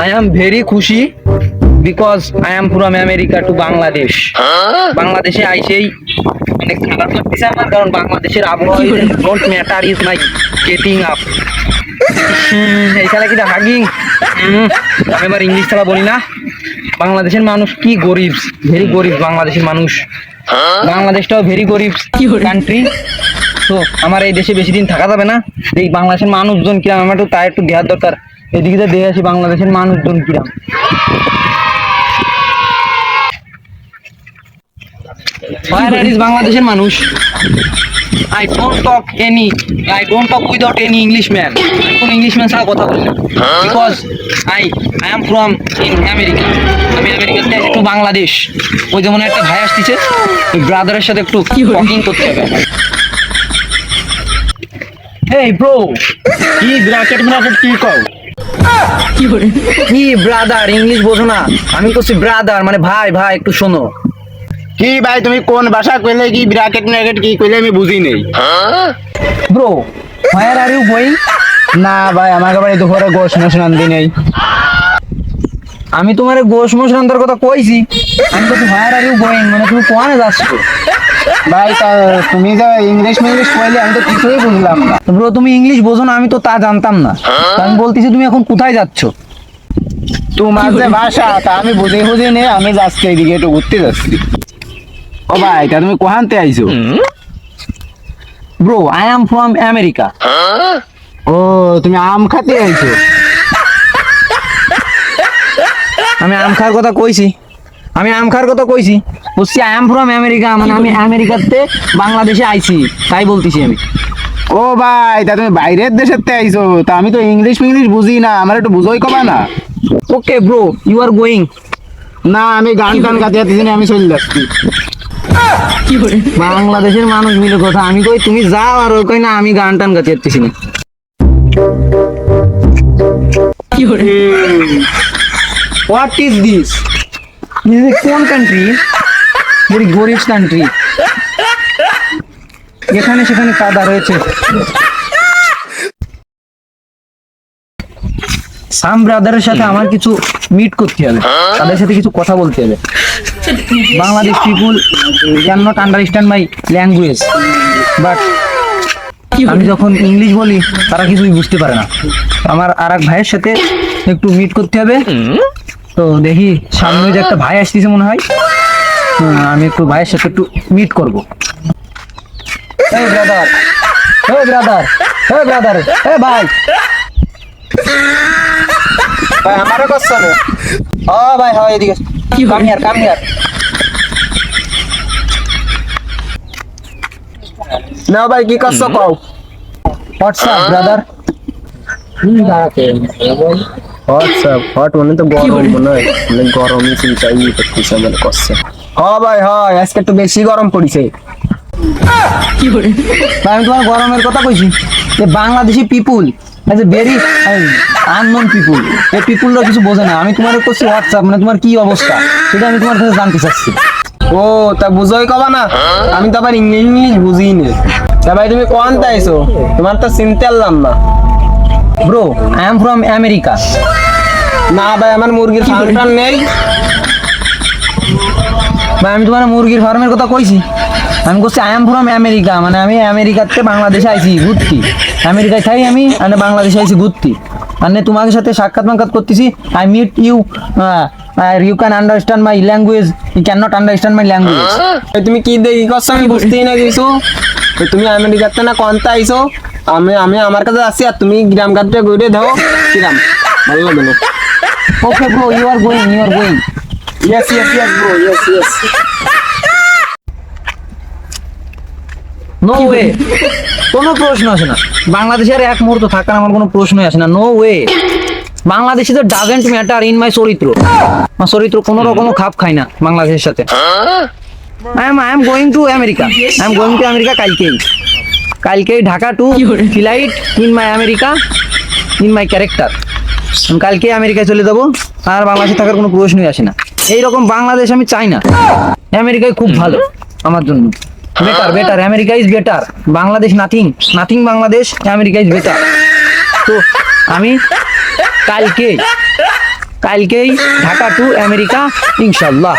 I am very খুশি because I am from America to Bangladesh. বাংলাদেশে আইসেই অনেক খারাপ লাগতেছে আমার, কারণ বাংলাদেশের আবহাওয়া don't matter is my getting up. এইখানে কি হাগিং। আমি এবার ইংলিশ ছাড়া বলি না। বাংলাদেশের মানুষ কি গরিব, ভেরি গরিব বাংলাদেশের মানুষ। বাংলাদেশটাও ভেরি গরিব কান্ট্রি। তো আমার এই দেশে বেশি দিন থাকা যাবে না। এই বাংলাদেশের মানুষজন কিরাম আমার তো তাই একটু দেওয়ার দরকার। এদিকে তো দেখে আসি বাংলাদেশের মানুষজন কিরাম। বাংলাদেশের মানুষ I don't talk without any Englishman. আমি কোন ইংলিশম্যান ছাড়া কথা বলি না, because I am from in America. আমি আমেরিকাতে একটু বাংলাদেশ। ওই যেমন একটা ভাই আসতেছে, ওই ব্রাদারের সাথে একটু টকিং করতে হবে। Hey bro, কি ব্র্যাকেট কি কও? কি ব্রাদার, ইংলিশ বোঝো না? আমি করছি ব্রাদার মানে ভাই। ভাই একটু শোনো। কি ভাই তুমি কোন ভাষা কইলে, কি ব্র্যাকেট কি কইলে আমি বুঝি নেই। Bro where are you going? না ভাই আমাকে বাড়ি দুপুরে গোশ মশনান্দি নেই। আমি তোমার গোশ মশলান্তর কথা কইছি। আমি তো where are you going মানে তুমি কোয়ানে যাচ্ছ? ভাই তা তুমি যে ইংলিশ কইলে আমি তো কিছুই বুঝলাম না। ব্রো তুমি ইংলিশ বোঝো না, আমি তো তা জানতাম না। তো আমি বলতেছি তুমি এখন কোথায় যাচ্ছ? তোমার যে ভাষা তা আমি বুঝে নেই। আমি যাচ্ছি এইদিকে একটু ঘুরতে যাচ্ছি। ও ভাই তা তুমি কোহানতে আইছো? Bro I am from America. ও তুমি আম খাতে আইছো? আমি আম খাওয়ার কথা কইছি। বলছি আই এম ফ্রম আমেরিকা মানে আমি আমেরিকাতে বাংলাদেশে আইছি তাই বলতেছি আমি। ও ভাই তা তুমি বাইরের দেশের তে আইছো? তা আমি তো ইংলিশ বুঝি না, আমার একটু বুঝোই কবা না। Okay bro you are going. না আমি গান গাতে যাচ্ছি না, আমি চলে যাচ্ছি। বাংলাদেশের মানুষ মিলে কথা। আমি কই তুমি যাও, আর ওই কই না আমি গান টান গাতে যাচ্ছি না। What is this? কোন কান্ট্রি? ভেরি গরিব কান্ট্রি। এখানে সেখানে কাদা রয়েছে। সাম ব্রাদারের সাথে আমার কিছু মিট করতে হবে, তাদের সাথে কিছু কথা বলতে হবে। Bangladesh people can not understand my language, but আমি যখন ইংলিশ বলি তারা কিছুই বুঝতে পারে না। আমার আর এক ভাইয়ের সাথে একটু মিট করতে হবে। তো দেখি সামনে যে একটা ভাই আসতেছে মনে হয়, আমি একটু ভাইয়ের সাথে একটু মিট করবো। এই ব্রাদার, ভাই ভাই আমারও কষ্ট না। ভাই হয় এদিকে। Come here. না ভাই কি কষ্ট কও? WhatsApp brother. হট মানে তো গরম মনে হয়, মানে গরমই চিন্তাই করতেছে মানে কষ্ট। ভাই হয় আজকে একটু বেশি গরম পড়িছে। ভাই আমি তোমার গরমের কথা কইছি যে বাংলাদেশি পিপুল এজ এ ভেরি আননোন পিপুল, এই পিপুলরা কিছু বোঝে না। আমি তোমার করছি হোয়াটসঅ্যাপ মানে তোমার কি অবস্থা সেটা আমি তোমার কাছে জানতে চাচ্ছি। ও তা বুঝোই কবা না, আমি তো আবার ইংলিশ বুঝি না। তা ভাই তুমি কোন তাইছো? তোমার তো চিনতে পারলাম না। Bro I am from America. না ভাই আমার মুরগির ফার্ম নেই। ভাই আমি তোমার মুরগির ফার্মের কথা কইছি। আমি বলছি আই এম ফ্রম আমেরিকা মানে আমি আমেরিকাতে বাংলাদেশে আইছি ঘুরতি। আমেরিকায় থাই আমি, মানে বাংলাদেশে আইছি ঘুরতি। মানে তোমার সাথে সাক্ষাৎ করতেছি। I meet you, you can understand my language, you can not understand my language. তুমি কি দেখি করছো আমি বুঝতেই না কিছু। তুমি আমেরিকাতে না কোনটা আইছো? আমি আমার কাছে আসছি আর তুমি গ্রাম ঘাটে ঘুরে দাও কিরাম ভালো লাগে না। Okay bro you are going. Yes bro yes. No way, কোনো প্রশ্ন আসে না। বাংলাদেশের এক মুহূর্ত থাকার আমার কোনো প্রশ্নই আসে না। No way. বাংলাদেশে তো ডাজেন্ট ম্যাটার ইন মাই চরিত্র। আমার চরিত্র কোনো রকম খাপ খায় না বাংলাদেশের সাথে। I am going to America. কালকেই Dhaka to flight in my America in my character. আমি কালকে আমেরিকায় চলে যাবো, আর বাংলাদেশে থাকার কোনো প্রশ্নই আসে না। এইরকম বাংলাদেশ আমি চাই না। আমেরিকায় খুব ভালো আমার জন্য। Better America is better, Bangladesh nothing Bangladesh, America is better. তো আমি কালকেই ঢাকা টু আমেরিকা ইনশাল্লাহ।